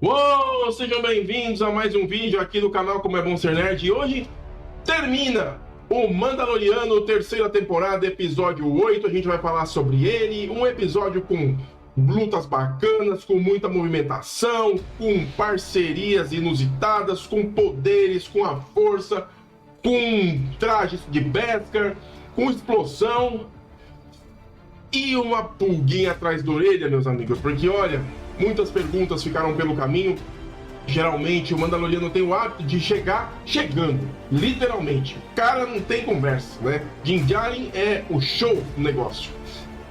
Uou, sejam bem-vindos a mais um vídeo aqui do canal Como é Bom Ser Nerd. E hoje termina o Mandaloriano, terceira temporada, episódio 8. A gente vai falar sobre ele, um episódio com lutas bacanas, com muita movimentação, com parcerias inusitadas, com poderes, com a força, com trajes de Beskar, com explosão e uma pulguinha atrás da orelha, meus amigos, porque olha, muitas perguntas ficaram pelo caminho. Geralmente o Mandaloriano tem o hábito de chegar chegando, literalmente. O cara não tem conversa, né? Din Djarin é o show do negócio.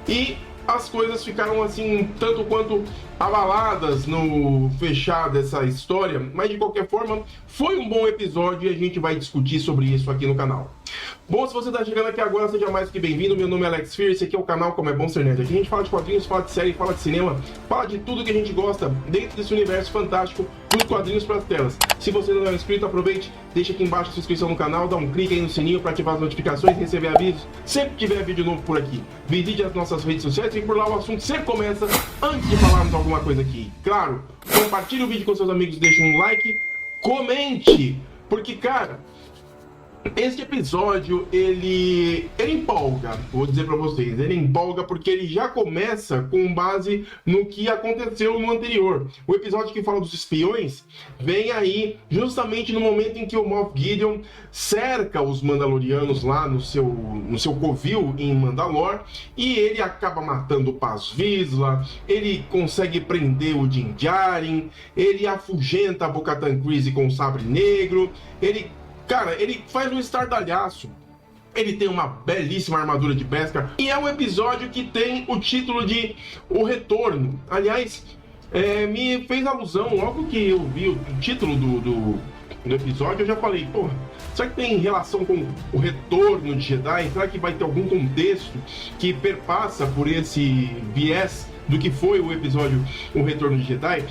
E as coisas ficaram assim, tanto quanto abaladas no fechar dessa história, mas de qualquer forma, foi um bom episódio e a gente vai discutir sobre isso aqui no canal. Bom, se você está chegando aqui agora, seja mais que bem-vindo. Meu nome é Alex Fear, esse aqui é o canal Como é Bom Ser Nerd. Aqui a gente fala de quadrinhos, fala de série, fala de cinema, fala de tudo que a gente gosta dentro desse universo fantástico dos quadrinhos para as telas. Se você não é inscrito, aproveite, deixa aqui embaixo a sua inscrição no canal, dá um clique aí no sininho para ativar as notificações e receber avisos sempre que tiver vídeo novo por aqui. Visite as nossas redes sociais e por lá o assunto sempre começa antes de falarmos alguma coisa aqui. Claro, compartilhe o vídeo com seus amigos, deixe um like, comente, porque, cara, este episódio, ele empolga, vou dizer pra vocês, ele empolga porque ele já começa com base no que aconteceu no anterior. O episódio que fala dos espiões vem aí justamente no momento em que o Moff Gideon cerca os Mandalorianos lá no seu covil em Mandalor, e ele acaba matando o Paz Vizsla, ele consegue prender o Din Djarin, ele afugenta a Bo-Katan Kryze com o sabre negro, Cara, ele faz um estardalhaço. Ele tem uma belíssima armadura de Beskar. E é um episódio que tem o título de O Retorno. Aliás, me fez alusão, logo que eu vi o título do episódio, eu já falei, porra, será que tem relação com o retorno de Jedi? Será que vai ter algum contexto que perpassa por esse viés do que foi o episódio O Retorno de Jedi?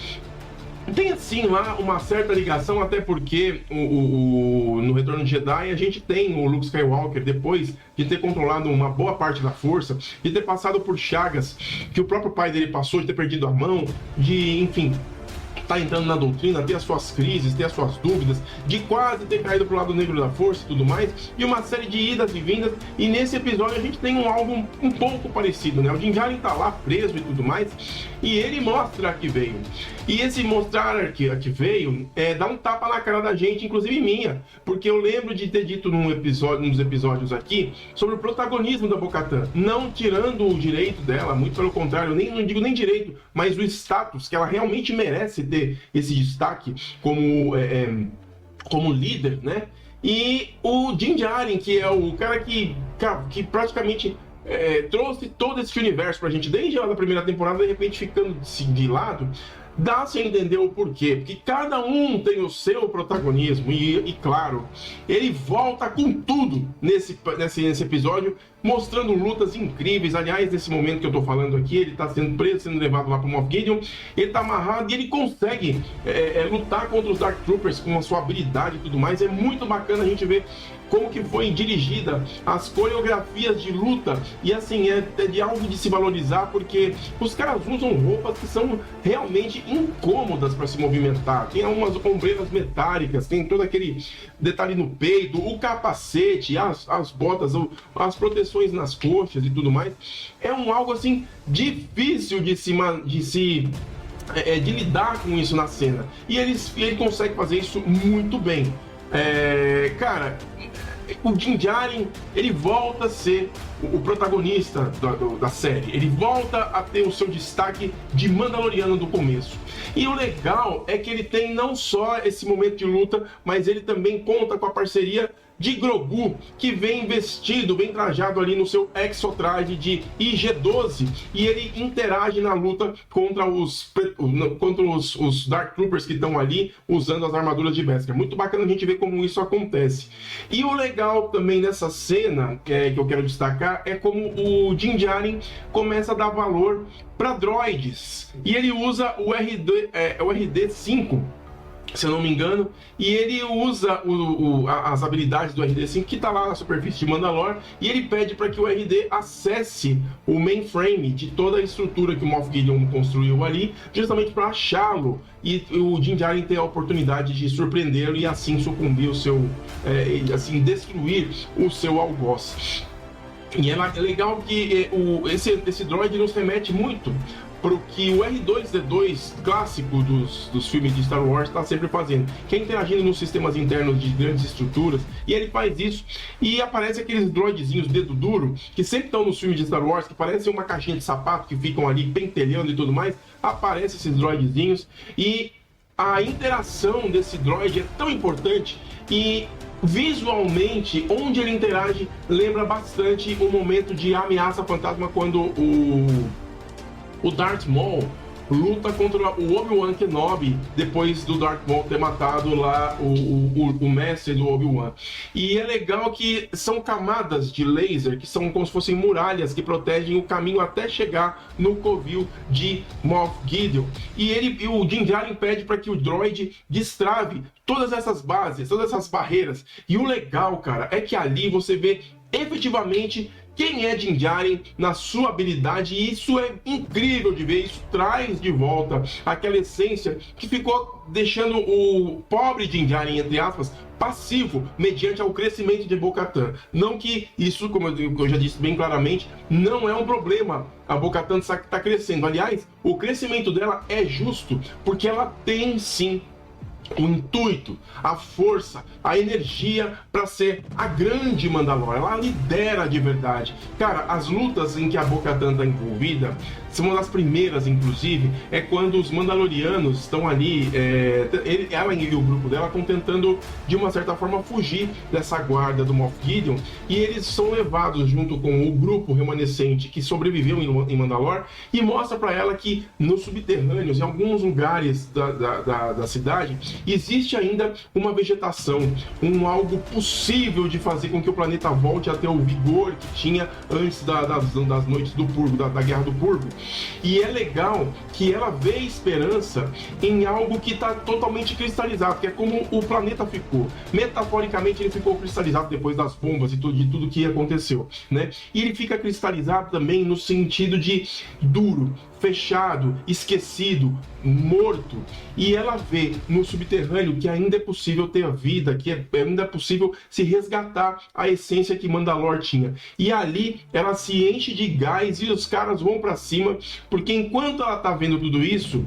Tem assim lá uma certa ligação, até porque no Retorno de Jedi a gente tem o Luke Skywalker, depois de ter controlado uma boa parte da força, de ter passado por chagas que o próprio pai dele passou, de ter perdido a mão, de, enfim, tá entrando na doutrina, ter as suas crises, ter as suas dúvidas, de quase ter caído pro lado negro da força e tudo mais, e uma série de idas e vindas. E nesse episódio a gente tem algo um pouco parecido, né? O Din Djarin tá lá preso e tudo mais, e ele mostra que veio. E esse mostrar que veio dá um tapa na cara da gente, inclusive minha, porque eu lembro de ter dito num dos episódios aqui sobre o protagonismo da Bo-Katan, não tirando o direito dela, muito pelo contrário, não digo nem direito, mas o status que ela realmente merece ter esse destaque como líder, né? E o Din Djarin, que é o cara que praticamente trouxe todo esse universo pra gente desde lá da primeira temporada, de repente ficando de lado, dá-se a entender o porquê, porque cada um tem o seu protagonismo e claro, ele volta com tudo nesse episódio, mostrando lutas incríveis. Aliás, nesse momento que eu tô falando aqui, ele tá sendo preso, sendo levado lá pro Moff Gideon, ele tá amarrado e ele consegue lutar contra os Dark Troopers com a sua habilidade e tudo mais. É muito bacana a gente ver como que foi dirigida as coreografias de luta, e assim, é de algo de se valorizar, porque os caras usam roupas que são realmente incômodas para se movimentar. Tem algumas ombreiras metálicas, tem todo aquele detalhe no peito, o capacete, as botas, as proteções nas coxas e tudo mais. É algo assim difícil de lidar com isso na cena, e ele consegue fazer isso muito bem. Cara, o Din Djarin, ele volta a ser o protagonista da série, ele volta a ter o seu destaque de Mandaloriano do começo. E o legal é que ele tem não só esse momento de luta, mas ele também conta com a parceria de Grogu, que vem vestido, bem trajado ali no seu exotraje de IG-12, e ele interage na luta contra os Dark Troopers que estão ali usando as armaduras de Beskar. Muito bacana a gente ver como isso acontece. E o legal também nessa cena, que eu quero destacar, é como o Din Djarin começa a dar valor para droids, e ele usa o RD-5, se eu não me engano, e ele usa as habilidades do RD5 que está lá na superfície de Mandalore, e ele pede para que o RD acesse o mainframe de toda a estrutura que o Moff Gideon construiu ali, justamente para achá-lo e o Din Djarin ter a oportunidade de surpreendê-lo e assim sucumbir o seu, assim destruir o seu algoz. E é legal que esse droid nos remete muito para o que o R2-D2 clássico dos filmes de Star Wars está sempre fazendo, que é interagindo nos sistemas internos de grandes estruturas, e ele faz isso, e aparece aqueles droidzinhos dedo duro, que sempre estão nos filmes de Star Wars, que parecem uma caixinha de sapato, que ficam ali pentelhando e tudo mais, aparecem esses droidzinhos, e a interação desse droid é tão importante, e visualmente, onde ele interage, lembra bastante o momento de Ameaça Fantasma, quando o Darth Maul luta contra o Obi-Wan Kenobi depois do Darth Maul ter matado lá o mestre do Obi-Wan. E é legal que são camadas de laser que são como se fossem muralhas que protegem o caminho até chegar no covil de Moff Gideon. E o Din Djarin pede para que o droid destrave todas essas bases, todas essas barreiras. E o legal, cara, é que ali você vê efetivamente quem é Din Djarin na sua habilidade, e isso é incrível de ver, isso traz de volta aquela essência que ficou deixando o pobre Din Djarin, entre aspas, passivo, mediante ao crescimento de Bo-Katan. Não que isso, como eu já disse bem claramente, não é um problema. A Bo-Katan está crescendo. Aliás, o crescimento dela é justo, porque ela tem sim o intuito, a força, a energia para ser a grande Mandalore. Ela lidera de verdade. Cara, as lutas em que a Bo-Katan está envolvida, são uma das primeiras, inclusive, é quando os Mandalorianos estão ali, ela e o grupo dela estão tentando, de uma certa forma, fugir dessa guarda do Moff Gideon, e eles são levados junto com o grupo remanescente que sobreviveu em Mandalore, e mostra para ela que nos subterrâneos, em alguns lugares da cidade, existe ainda uma vegetação, algo possível de fazer com que o planeta volte a ter o vigor que tinha antes das noites do Purgo, da Guerra do Purgo. E é legal que ela vê esperança em algo que está totalmente cristalizado, que é como o planeta ficou. Metaforicamente, ele ficou cristalizado depois das bombas e de tudo que aconteceu, né? E ele fica cristalizado também no sentido de duro, fechado, esquecido, morto. E ela vê no subterrâneo que ainda é possível ter vida, que ainda é possível se resgatar a essência que Mandalore tinha. E ali ela se enche de gás e os caras vão para cima, porque enquanto ela tá vendo tudo isso,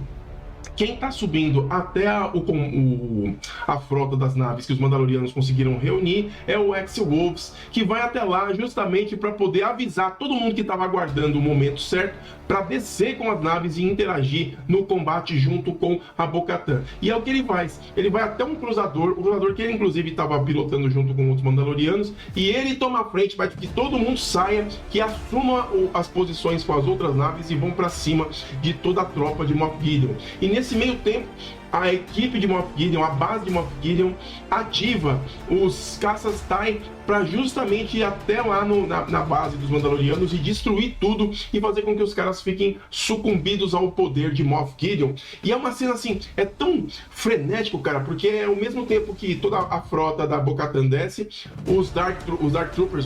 quem está subindo até a frota das naves que os Mandalorianos conseguiram reunir é o X-Wolves, que vai até lá justamente para poder avisar todo mundo que estava aguardando o momento certo para descer com as naves e interagir no combate junto com a Bo-Katan. E é o que ele faz. Ele vai até um cruzador, o cruzador que ele inclusive estava pilotando junto com outros Mandalorianos, e ele toma a frente, vai que todo mundo saia, que assuma as posições com as outras naves e vão para cima de toda a tropa de Moff Gideon. E nesse meio tempo, a equipe de Moff Gideon, a base de Moff Gideon, ativa os caças TIE para justamente ir até lá na base dos Mandalorianos e destruir tudo e fazer com que os caras fiquem sucumbidos ao poder de Moff Gideon. E é uma cena assim, é tão frenético, cara, porque é ao mesmo tempo que toda a frota da Bo-Katan desce, os Dark Troopers,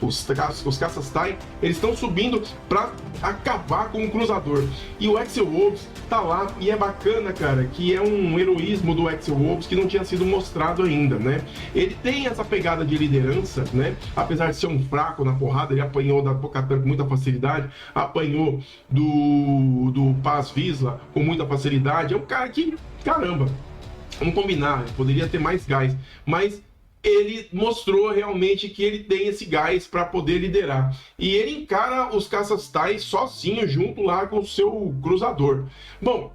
os caças TIE, eles estão subindo para acabar com o cruzador. E o X-Wolves tá lá, e é bacana, cara, que é um heroísmo do X-Wolves que não tinha sido mostrado ainda, né? Ele tem essa pegada de liderança, né? Apesar de ser um fraco na porrada, ele apanhou da Bo-Katan com muita facilidade, apanhou do Paz Vizsla com muita facilidade. É um cara que, caramba, vamos combinar, poderia ter mais gás, mas ele mostrou realmente que ele tem esse gás para poder liderar. E ele encara os caças TIE sozinho, junto lá com o seu cruzador. Bom,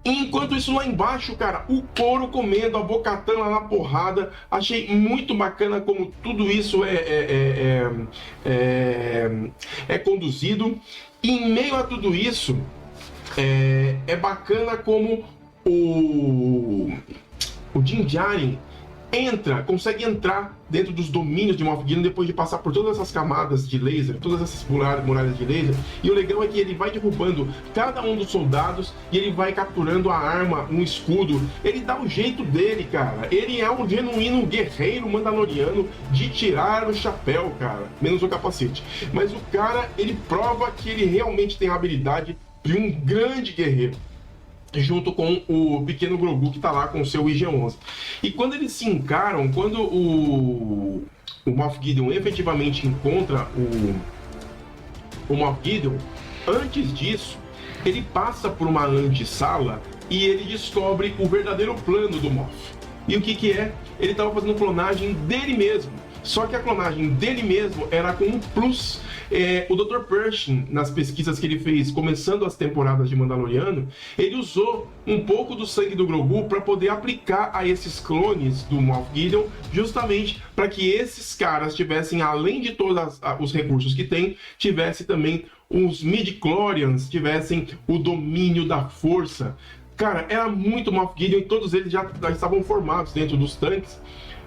enquanto isso lá embaixo, cara, o couro comendo, a Bo-Katan lá na porrada. Achei muito bacana como tudo isso é conduzido. E em meio a tudo isso, é bacana como o Din Djarin consegue entrar dentro dos domínios de Moff Gideon depois de passar por todas essas camadas de laser, todas essas muralhas de laser. E o legal é que ele vai derrubando cada um dos soldados e ele vai capturando a arma, um escudo. Ele dá o jeito dele, cara. Ele é um genuíno guerreiro mandaloriano de tirar o chapéu, cara. Menos o capacete. Mas o cara, ele prova que ele realmente tem a habilidade de um grande guerreiro, junto com o pequeno Grogu que tá lá com o seu IG-11. E quando eles se encaram, quando o Moff Gideon efetivamente encontra o Moff Gideon, antes disso, ele passa por uma antessala e ele descobre o verdadeiro plano do Moff. E o que é? Ele estava fazendo clonagem dele mesmo. Só que a clonagem dele mesmo era com um plus. O Dr. Pershing, nas pesquisas que ele fez, começando as temporadas de Mandaloriano, ele usou um pouco do sangue do Grogu para poder aplicar a esses clones do Moff Gideon, justamente para que esses caras tivessem, além de todos os recursos que tem, tivessem também os midi-chlorians, tivessem o domínio da força. Cara, era muito Moff Gideon e todos eles já estavam formados dentro dos tanques.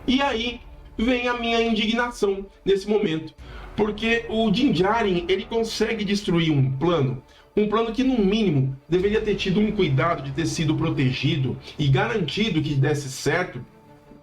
E aí vem a minha indignação nesse momento, porque o Din Djarin, ele consegue destruir um plano que no mínimo deveria ter tido um cuidado de ter sido protegido e garantido que desse certo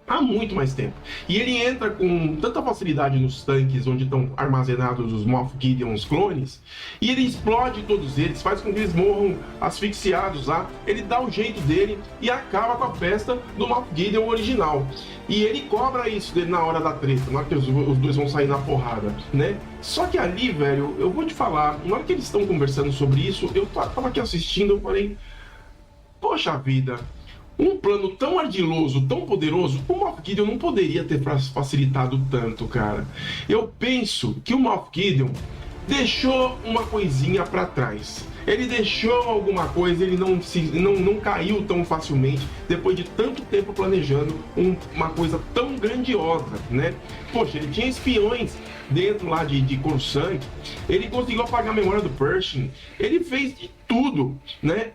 há muito mais tempo. E ele entra com tanta facilidade nos tanques onde estão armazenados os Moff Gideons clones, e ele explode todos eles, faz com que eles morram asfixiados lá. Ele dá o jeito dele e acaba com a festa do Moff Gideon original. E ele cobra isso dele na hora da treta, na hora que os dois vão sair na porrada, né? Só que ali, velho, eu vou te falar, na hora que eles estão conversando sobre isso, eu tava aqui assistindo, eu falei, poxa vida, um plano tão ardiloso, tão poderoso, o Moff Gideon não poderia ter facilitado tanto, cara. Eu penso que o Moff Gideon deixou uma coisinha para trás. Ele deixou alguma coisa, ele não caiu tão facilmente depois de tanto tempo planejando uma coisa tão grandiosa, né? Poxa, ele tinha espiões dentro lá de Coruscant, ele conseguiu apagar a memória do Pershing, ele fez de tudo, né?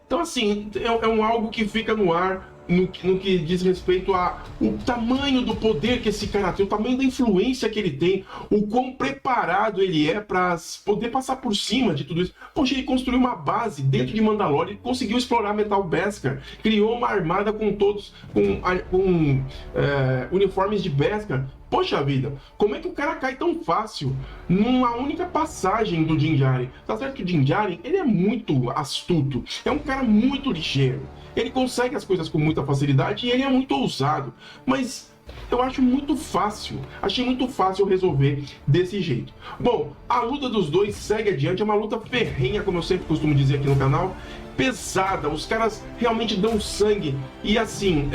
Então, assim, é algo que fica no ar no que diz respeito ao tamanho do poder que esse cara tem, o tamanho da influência que ele tem, o quão preparado ele é para poder passar por cima de tudo isso. Poxa, ele construiu uma base dentro de Mandalore, ele conseguiu explorar Metal Beskar, criou uma armada com uniformes de Beskar. Poxa vida, como é que o cara cai tão fácil numa única passagem do Din Djarin? Tá certo que o Din Djarin, ele é muito astuto, é um cara muito ligeiro, ele consegue as coisas com muita facilidade e ele é muito ousado, mas eu acho muito fácil, achei muito fácil resolver desse jeito. Bom, a luta dos dois segue adiante, é uma luta ferrenha, como eu sempre costumo dizer aqui no canal, pesada, os caras realmente dão sangue, e assim,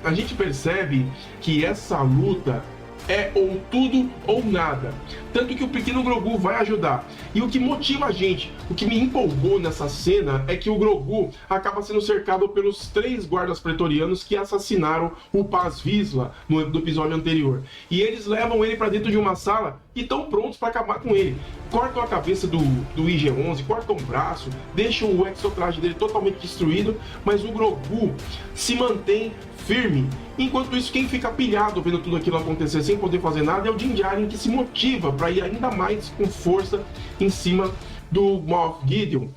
a gente percebe que essa luta é ou tudo ou nada, tanto que o pequeno Grogu vai ajudar. E o que motiva a gente, o que me empolgou nessa cena é que o Grogu acaba sendo cercado pelos 3 guardas pretorianos que assassinaram o Paz Vizsla no episódio anterior, e eles levam ele para dentro de uma sala e estão prontos para acabar com ele. Cortam a cabeça do IG-11, cortam o braço, deixam o exotraje dele totalmente destruído, mas o Grogu se mantém firme. Enquanto isso, quem fica pilhado vendo tudo aquilo acontecer sem poder fazer nada é o Din Djarin, que se motiva para ir ainda mais com força em cima do Moff Gideon.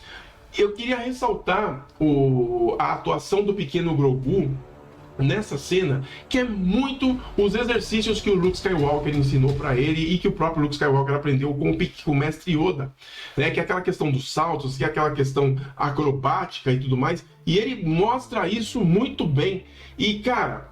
Eu queria ressaltar a atuação do pequeno Grogu nessa cena, que é muito os exercícios que o Luke Skywalker ensinou para ele e que o próprio Luke Skywalker aprendeu com o mestre Yoda, né? Que é aquela questão dos saltos, que é aquela questão acrobática e tudo mais, e ele mostra isso muito bem. E cara,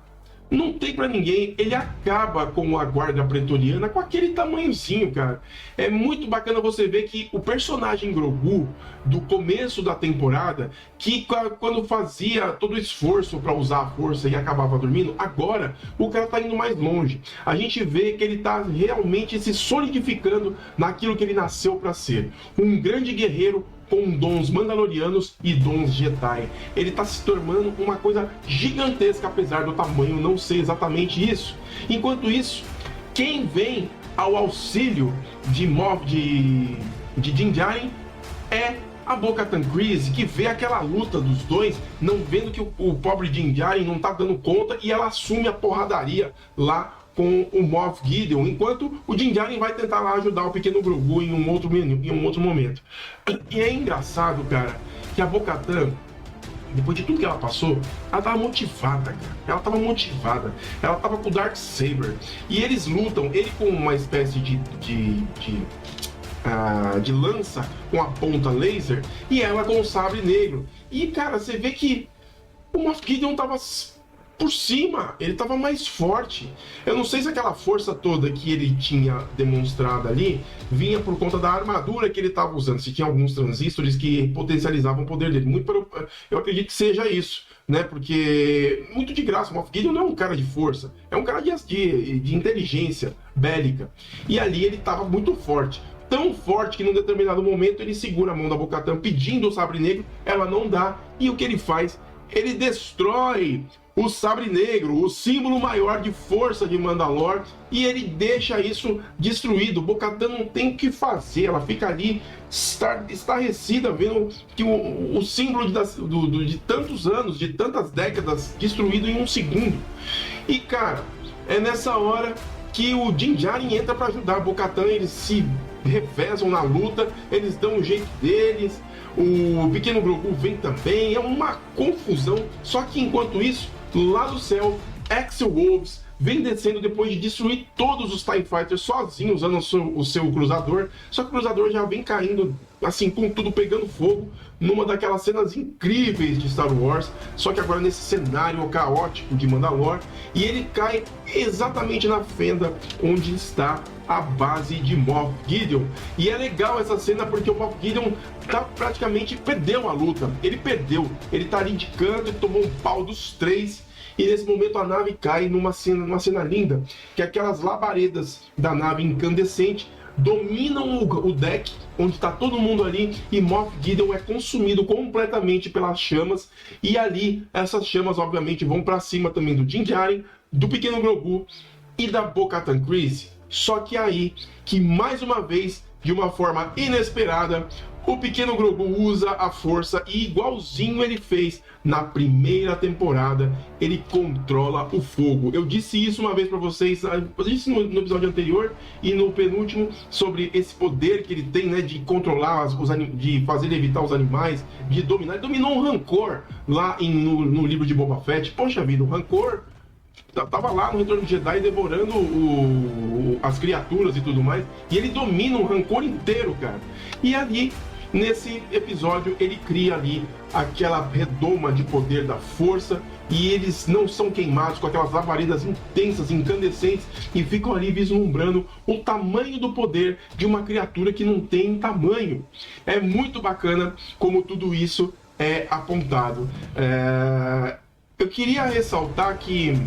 não tem pra ninguém, ele acaba com a guarda pretoriana com aquele tamanhozinho, cara. É muito bacana você ver que o personagem Grogu do começo da temporada, que quando fazia todo o esforço para usar a força e acabava dormindo, agora o cara tá indo mais longe. A gente vê que ele tá realmente se solidificando naquilo que ele nasceu para ser, um grande guerreiro com dons mandalorianos e dons Jedi. Ele está se tornando uma coisa gigantesca, apesar do tamanho não ser exatamente isso. Enquanto isso, quem vem ao auxílio de Din Djarin é A Bo-Katan Kryze, que vê aquela luta dos dois, não vendo que o pobre Din Djarin não tá dando conta, e ela assume a porradaria lá com o Moff Gideon, enquanto o Din Djarin vai tentar lá ajudar o pequeno Grogu em um outro momento. E é engraçado, cara, que a Bo-Katan, depois de tudo que ela passou, ela tava motivada, cara. Ela tava motivada. Ela tava com o Darksaber. E eles lutam, ele com uma espécie de lança com a ponta laser e ela com o sabre negro. E, cara, você vê que o Moff Gideon tava por cima, ele tava mais forte. Eu não sei se aquela força toda que ele tinha demonstrado ali vinha por conta da armadura que ele tava usando, se tinha alguns transistores que potencializavam o poder dele. Eu acredito que seja isso, né? Porque muito de graça, o Moff Gideon não é um cara de força, é um cara de inteligência bélica. E ali ele tava muito forte. Tão forte que num determinado momento ele segura a mão da Bo-Katan pedindo o sabre negro, ela não dá, e o que ele faz? Ele destrói o sabre negro, o símbolo maior de força de Mandalore, e ele deixa isso destruído. Bo-Katan não tem o que fazer, ela fica ali estarrecida vendo que o símbolo de tantos anos, de tantas décadas, destruído em um segundo. E cara, é nessa hora que o Din Djarin entra para ajudar a Bo-Katan, eles se revezam na luta, eles dão o jeito deles, o pequeno Grogu vem também, é uma confusão. Só que enquanto isso, lá do céu, Axel Wolves vem descendo depois de destruir todos os TIE Fighters sozinho, usando o seu cruzador. Só que o cruzador já vem caindo, assim, com tudo pegando fogo, numa daquelas cenas incríveis de Star Wars, só que agora nesse cenário caótico de Mandalore, e ele cai exatamente na fenda onde está a base de Moff Gideon. E é legal essa cena porque o Moff Gideon praticamente perdeu a luta. Ele perdeu, ele tá ali de canto, ele tomou um pau dos três. E nesse momento a nave cai numa cena linda, que aquelas labaredas da nave incandescente dominam o deck, onde está todo mundo ali, e Moff Gideon é consumido completamente pelas chamas, e ali essas chamas obviamente vão para cima também do Din Djarin, do pequeno Grogu e da Bo-Katan Kryze. Só que aí, que mais uma vez, de uma forma inesperada, o pequeno Grogu usa a força e, igualzinho ele fez na primeira temporada, ele controla o fogo. Eu disse isso uma vez para vocês, eu disse no episódio anterior e no penúltimo, sobre esse poder que ele tem, né, de controlar, de fazer levitar os animais, de dominar. Ele dominou um Rancor lá no livro de Boba Fett. Poxa vida, o Rancor tava lá no Retorno de Jedi devorando as criaturas e tudo mais, e ele domina um Rancor inteiro, cara. E ali, nesse episódio, ele cria ali aquela redoma de poder da força, e eles não são queimados com aquelas labaredas intensas, incandescentes, e ficam ali vislumbrando o tamanho do poder de uma criatura que não tem tamanho. É muito bacana como tudo isso é apontado. Eu queria ressaltar que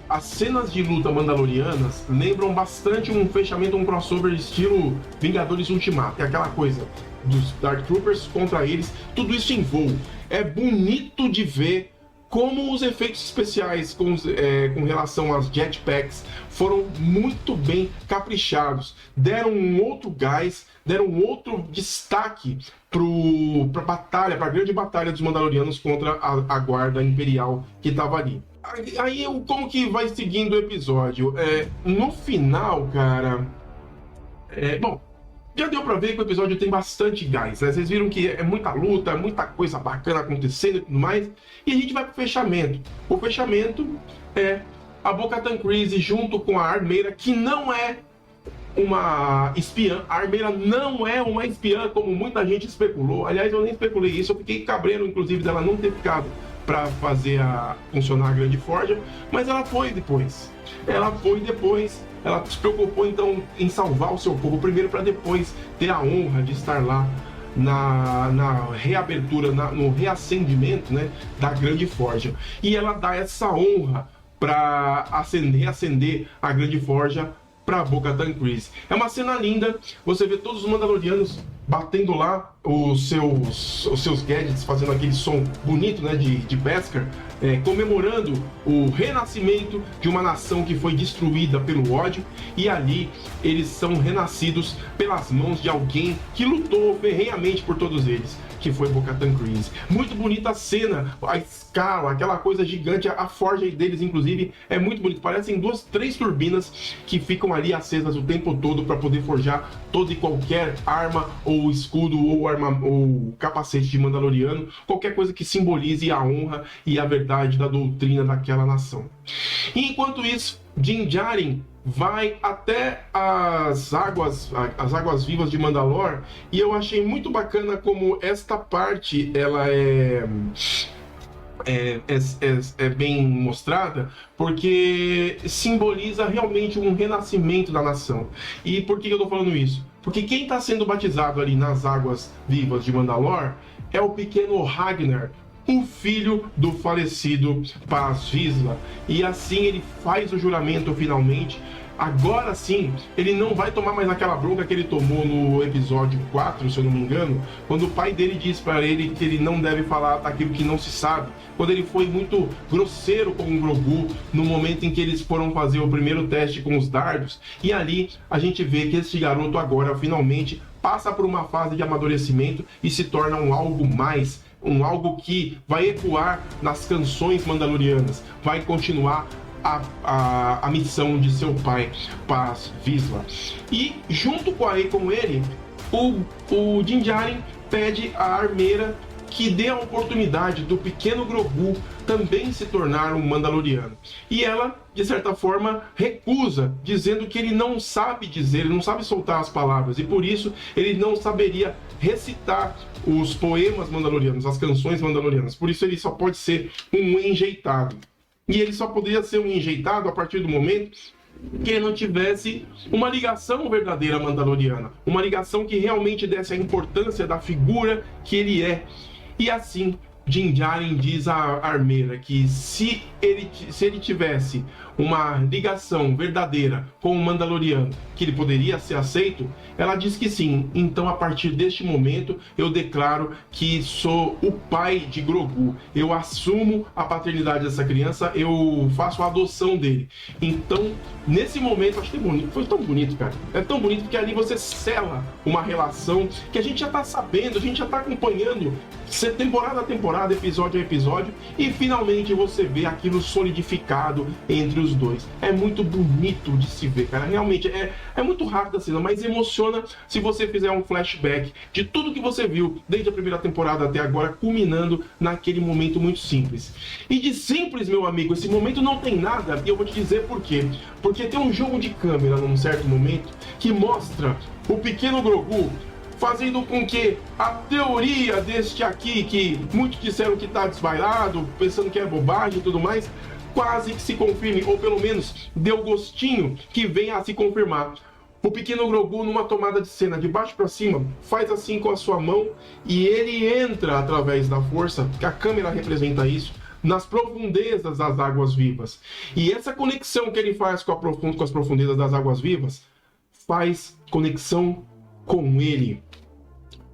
as cenas de luta mandalorianas lembram bastante um fechamento, um crossover estilo Vingadores Ultimato. É aquela coisa dos Dark Troopers contra eles, tudo isso em voo. É bonito de ver como os efeitos especiais com relação às jetpacks foram muito bem caprichados. Deram um outro gás, deram um outro destaque para a batalha, para a grande batalha dos Mandalorianos contra a guarda imperial que estava ali. Aí, como que vai seguindo o episódio? No final, cara... bom, já deu pra ver que o episódio tem bastante gás, né? Vocês viram que é muita luta, muita coisa bacana acontecendo e tudo mais. E a gente vai pro fechamento. O fechamento é a Bo-Katan Kryze junto com a Armeira, que não é uma espiã. A Armeira não é uma espiã, como muita gente especulou. Aliás, eu nem especulei isso, eu fiquei cabreiro, inclusive, dela não ter ficado para fazer funcionar a Grande Forja, mas ela foi depois. Ela se preocupou então em salvar o seu povo primeiro, para depois ter a honra de estar lá na reabertura, no reacendimento, né, da Grande Forja. E ela dá essa honra para acender a Grande Forja para Bo-Katan Kryze. É uma cena linda, você vê todos os Mandalorianos batendo lá os seus gadgets, fazendo aquele som bonito, né, de Beskar, comemorando o renascimento de uma nação que foi destruída pelo ódio, e ali eles são renascidos pelas mãos de alguém que lutou ferrenhamente por todos eles, que foi Bo-Katan Kryze. Muito bonita a cena, a escala, aquela coisa gigante, a forja deles, inclusive, é muito bonito. Parecem 2, 3 turbinas que ficam ali acesas o tempo todo para poder forjar toda e qualquer arma, ou escudo, ou capacete de Mandaloriano, qualquer coisa que simbolize a honra e a verdade da doutrina daquela nação. E enquanto isso, Din Djarin vai até as águas vivas de Mandalor, e eu achei muito bacana como esta parte ela é bem mostrada, porque simboliza realmente um renascimento da nação. E por que eu estou falando isso? Porque quem está sendo batizado ali nas águas vivas de Mandalor é o pequeno Ragnar, o filho do falecido Paz Vizsla. E assim ele faz o juramento finalmente. Agora sim, ele não vai tomar mais aquela bronca que ele tomou no episódio 4, se eu não me engano, quando o pai dele diz para ele que ele não deve falar daquilo que não se sabe, quando ele foi muito grosseiro com o Grogu no momento em que eles foram fazer o primeiro teste com os dardos. E ali a gente vê que esse garoto agora finalmente passa por uma fase de amadurecimento e se torna um algo mais, algo que vai ecoar nas canções mandalorianas, vai continuar a missão de seu pai, Paz Vizsla. E junto com ele, o Din Djarin pede à armeira que dê a oportunidade do pequeno Grogu também se tornar um Mandaloriano. E ela, de certa forma, recusa, dizendo que ele não sabe dizer, ele não sabe soltar as palavras, e por isso ele não saberia recitar os poemas mandalorianos, as canções mandalorianas. Por isso ele só pode ser um enjeitado. E ele só poderia ser um enjeitado a partir do momento que ele não tivesse uma ligação verdadeira mandaloriana, uma ligação que realmente desse a importância da figura que ele é. E assim, Din Djarin diz à armeira que se ele tivesse uma ligação verdadeira com o Mandaloriano, que ele poderia ser aceito, ela diz que sim. Então, a partir deste momento, eu declaro que sou o pai de Grogu. Eu assumo a paternidade dessa criança, eu faço a adoção dele. Então, nesse momento, acho que foi tão bonito, cara. É tão bonito porque ali você sela uma relação que a gente já tá sabendo, a gente já tá acompanhando temporada a temporada, episódio a episódio, e finalmente você vê aquilo solidificado entre os dois. É muito bonito de se ver, cara. Realmente é muito rápido a cena, mas emociona se você fizer um flashback de tudo que você viu desde a primeira temporada até agora, culminando naquele momento muito simples. E de simples, meu amigo, esse momento não tem nada, e eu vou te dizer por quê. Porque tem um jogo de câmera num certo momento que mostra o pequeno Grogu fazendo com que a teoria deste aqui, que muitos disseram que está desvairado, pensando que é bobagem e tudo mais, quase que se confirme, ou pelo menos deu gostinho que venha a se confirmar. O pequeno Grogu, numa tomada de cena de baixo para cima, faz assim com a sua mão e ele entra através da força, que a câmera representa isso, nas profundezas das águas vivas. E essa conexão que ele faz com as profundezas das águas vivas faz conexão com ele,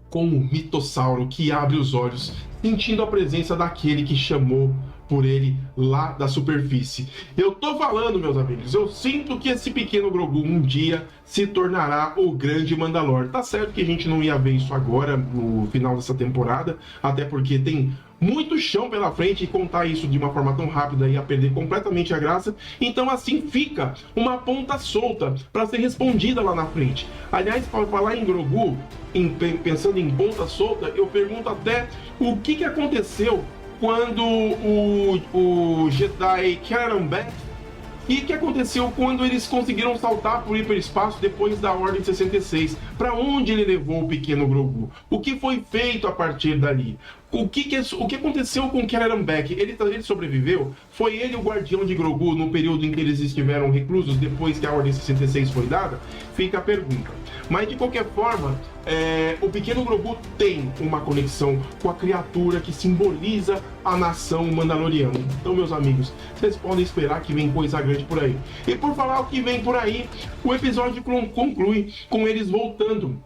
com o mitossauro que abre os olhos, sentindo a presença daquele que chamou por ele lá da superfície. Eu tô falando, meus amigos, eu sinto que esse pequeno Grogu um dia se tornará o grande Mandalor. Tá certo que a gente não ia ver isso agora, no final dessa temporada, até porque tem muito chão pela frente, e contar isso de uma forma tão rápida ia perder completamente a graça. Então assim fica uma ponta solta para ser respondida lá na frente. Aliás, para falar em Grogu, pensando em ponta solta, eu pergunto até o que aconteceu quando o Jedi Caravan Beth, e o que aconteceu quando eles conseguiram saltar por hiperespaço depois da Ordem 66? Para onde ele levou o pequeno Grogu? O que foi feito a partir dali? O que aconteceu com Caravan Beth? Ele sobreviveu? Foi ele o guardião de Grogu no período em que eles estiveram reclusos depois que a Ordem 66 foi dada? Fica a pergunta. Mas de qualquer forma, o pequeno Grogu tem uma conexão com a criatura que simboliza a nação mandaloriana. Então, meus amigos, vocês podem esperar que vem coisa grande por aí. E por falar o que vem por aí, o episódio conclui com eles voltando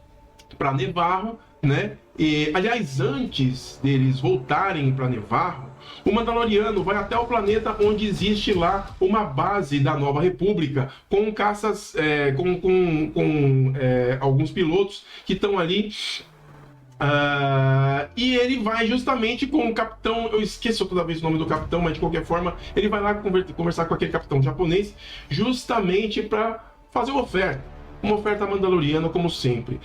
para Nevarro, né? E, aliás, antes deles voltarem para Nevarro, o Mandaloriano vai até o planeta onde existe lá uma base da Nova República, com caças, alguns pilotos que estão ali. E ele vai justamente com o capitão, eu esqueço toda vez o nome do capitão, mas de qualquer forma, ele vai lá conversar com aquele capitão japonês, justamente para fazer uma oferta mandaloriana, como sempre.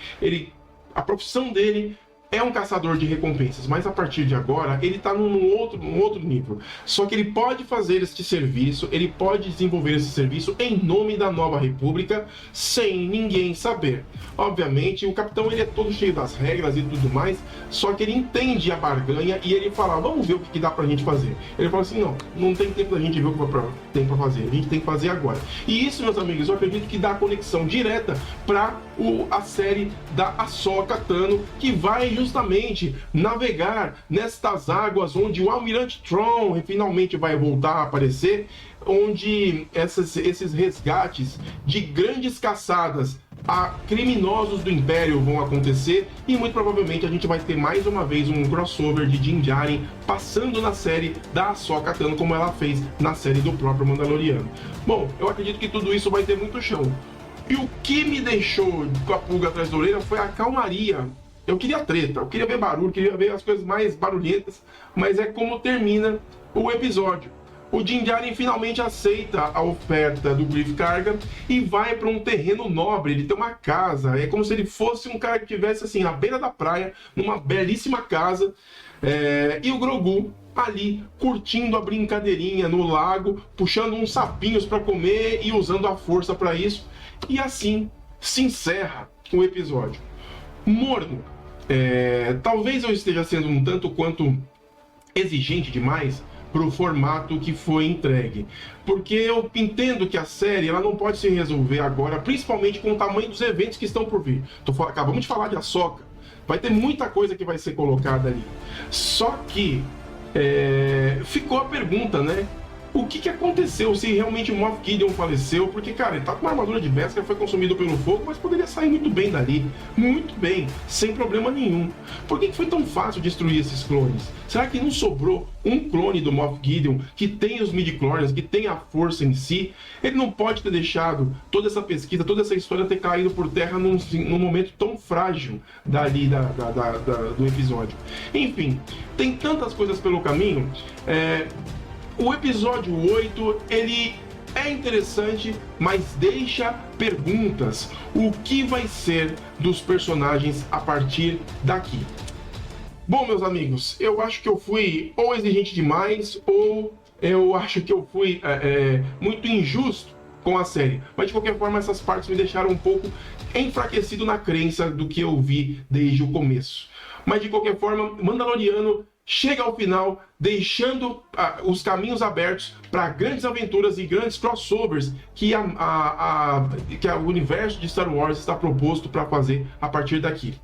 A profissão dele é um caçador de recompensas, mas a partir de agora ele está num outro nível. Só que ele pode fazer este serviço, ele pode desenvolver esse serviço em nome da Nova República, sem ninguém saber. Obviamente, o capitão ele é todo cheio das regras e tudo mais, só que ele entende a barganha e ele fala, vamos ver o que dá pra gente fazer. Ele fala assim, não tem tempo da gente ver o que tem pra fazer, a gente tem que fazer agora. E isso, meus amigos, eu acredito que dá a conexão direta para a série da Ahsoka Tano, que vai justamente navegar nestas águas onde o Almirante Thrawn finalmente vai voltar a aparecer, onde esses resgates de grandes caçadas a criminosos do Império vão acontecer e muito provavelmente a gente vai ter mais uma vez um crossover de Din Djarin passando na série da Ahsoka Tano, como ela fez na série do próprio Mandaloriano. Bom, eu acredito que tudo isso vai ter muito chão. E o que me deixou com a pulga atrás da orelha foi a calmaria. Eu queria treta, eu queria ver barulho, queria ver as coisas mais barulhentas, mas é como termina o episódio. O Din Djarin finalmente aceita a oferta do Greef Karga e vai para um terreno nobre. Ele tem uma casa, é como se ele fosse um cara que estivesse assim, à beira da praia, numa belíssima casa. E o Grogu ali curtindo a brincadeirinha no lago, puxando uns sapinhos para comer e usando a força para isso. E assim se encerra o episódio. Morno. Talvez eu esteja sendo um tanto quanto exigente demais pro formato que foi entregue, porque eu entendo que a série ela não pode se resolver agora, principalmente com o tamanho dos eventos que estão por vir. Acabamos de falar de Ahsoka, vai ter muita coisa que vai ser colocada ali. Só que ficou a pergunta, né? O que aconteceu? Se realmente o Moff Gideon faleceu? Porque, cara, ele tá com uma armadura de Beskar, foi consumido pelo fogo, mas poderia sair muito bem dali. Muito bem, sem problema nenhum. Por que foi tão fácil destruir esses clones? Será que não sobrou um clone do Moff Gideon que tem os midi-chlorians, que tem a força em si? Ele não pode ter deixado toda essa pesquisa, toda essa história ter caído por terra num momento tão frágil dali do episódio. Enfim, tem tantas coisas pelo caminho. O episódio 8, ele é interessante, mas deixa perguntas. O que vai ser dos personagens a partir daqui? Bom, meus amigos, eu acho que eu fui ou exigente demais, ou eu acho que eu fui muito injusto com a série. Mas, de qualquer forma, essas partes me deixaram um pouco enfraquecido na crença do que eu vi desde o começo. Mas, de qualquer forma, Mandaloriano chega ao final, deixando os caminhos abertos para grandes aventuras e grandes crossovers que o universo de Star Wars está proposto para fazer a partir daqui.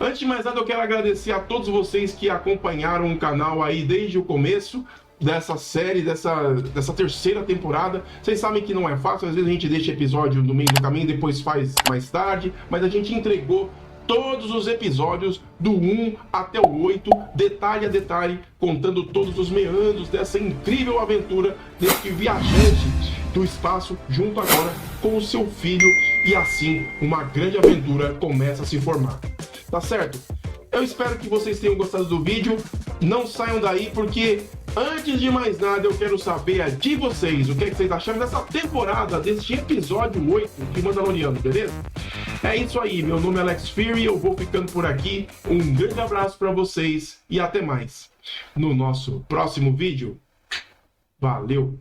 Antes de mais nada, eu quero agradecer a todos vocês que acompanharam o canal aí desde o começo dessa série, dessa terceira temporada. Vocês sabem que não é fácil, às vezes a gente deixa episódio no meio do caminho, depois faz mais tarde, mas a gente entregou todos os episódios do 1 até o 8, detalhe a detalhe, contando todos os meandros dessa incrível aventura desse viajante do espaço junto agora com o seu filho, e assim uma grande aventura começa a se formar. Tá certo? Eu espero que vocês tenham gostado do vídeo. Não saiam daí, porque antes de mais nada eu quero saber de vocês o que vocês acharam dessa temporada, deste episódio 8 de Mandaloriano, beleza? É isso aí, meu nome é Alex Fury, eu vou ficando por aqui. Um grande abraço para vocês e até mais no nosso próximo vídeo. Valeu!